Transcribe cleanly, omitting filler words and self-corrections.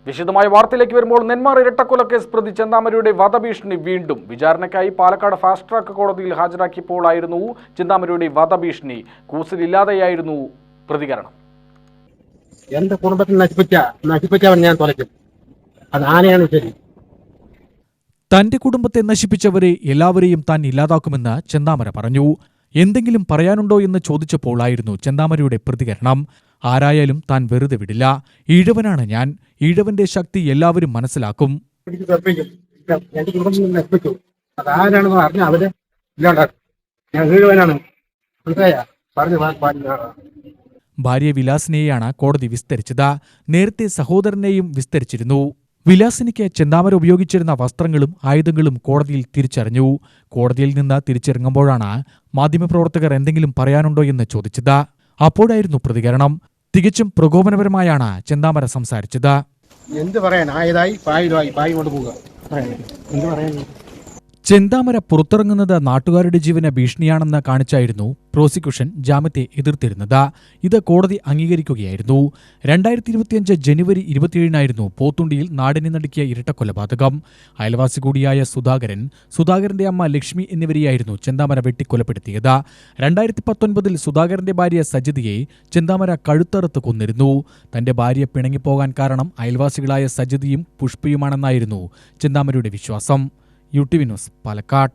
വിശദമായ വാർത്തയിലേക്ക് വരുമ്പോൾ നെന്മാർ ഇരട്ടക്കൊലക്കേസ് പ്രതി ചെന്താമരയുടെ വധഭീഷണി വീണ്ടും വിചാരണയ്ക്കായി പാലക്കാട് ഫാസ്റ്റ് ട്രാക്ക് കോടതിയിൽ ഹാജരാക്കിയപ്പോഴായിരുന്നു ചെന്താമരയുടെ വധഭീഷണി. കൂസലില്ലാതെയായിരുന്നു പ്രതികരണം. എന്റെ കുടുംബത്തിൽ നശിപ്പിച്ചവൻ ഞാൻ തുലയ്ക്കും. അത് ആനയാണ് ശരി. തന്റെ കുടുംബത്തെ നശിപ്പിച്ചവരെ എല്ലാവരെയും താൻ ഇല്ലാതാക്കുമെന്ന് ചെന്താമര പറഞ്ഞു. എന്തെങ്കിലും പറയാനുണ്ടോ എന്ന് ചോദിച്ചപ്പോഴായിരുന്നു ചെന്താമരയുടെ പ്രതികരണം. ആരായാലും താൻ വെറുതെ വിടില്ല. ഈഴവനാണ് ഞാൻ. ഈഴവന്റെ ശക്തി എല്ലാവരും മനസ്സിലാക്കും. എന്റെ കുടുംബത്തിൽ നശിപ്പിച്ചു. അത് ആരാണെന്ന് പറഞ്ഞാൽ അവരെ ഇല്ലാണ്ടാക്കും. ഞാൻ ഈഴവനാണ്. ഭാര്യ വിലാസിനെയാണ് കോടതി വിസ്തരിച്ചത്. നേരത്തെ സഹോദരനെയും വിസ്തരിച്ചിരുന്നു. വിലാസിനിക്ക് ചെന്താമര ഉപയോഗിച്ചിരുന്ന വസ്ത്രങ്ങളും ആയുധങ്ങളും കോടതിയിൽ തിരിച്ചറിഞ്ഞു. കോടതിയിൽ നിന്ന് തിരിച്ചിറങ്ങുമ്പോഴാണ് മാധ്യമപ്രവർത്തകർ എന്തെങ്കിലും പറയാനുണ്ടോ എന്ന് ചോദിച്ചത്. അപ്പോഴായിരുന്നു പ്രതികരണം. തികച്ചും പ്രകോപനപരമായാണ് ചെന്താമര സംസാരിച്ചത്. എന്ത് പറയാൻ, ആയതായി പായി കൊണ്ടുപോകുക. എന്ത് പറയാൻ? ചെന്താമര പുറത്തിറങ്ങുന്നത് നാട്ടുകാരുടെ ജീവന് ഭീഷണിയാണെന്ന് കാണിച്ചായിരുന്നു പ്രോസിക്യൂഷൻ ജാമ്യത്തെ എതിർത്തിരുന്നത്. ഇത് കോടതി അംഗീകരിക്കുകയായിരുന്നു. 2025 ജനുവരി 27 പോത്തുണ്ടിയിൽ നാടിനെ നടുക്കിയ ഇരട്ടക്കൊലപാതകം. അയൽവാസി കൂടിയായ സുധാകരന്റെ അമ്മ ലക്ഷ്മി എന്നിവരെയായിരുന്നു ചെന്താമര വെട്ടിക്കൊലപ്പെടുത്തിയത്. 2019 സുധാകരന്റെ ഭാര്യ സജിതയെ ചെന്താമര കഴുത്തറുത്ത് കൊന്നിരുന്നു. തന്റെ ഭാര്യ പിണങ്ങിപ്പോകാൻ കാരണം അയൽവാസികളായ സജിതയും പുഷ്പയുമാണെന്നായിരുന്നു ചെന്താമരയുടെ വിശ്വാസം. UTV news, Palakkad.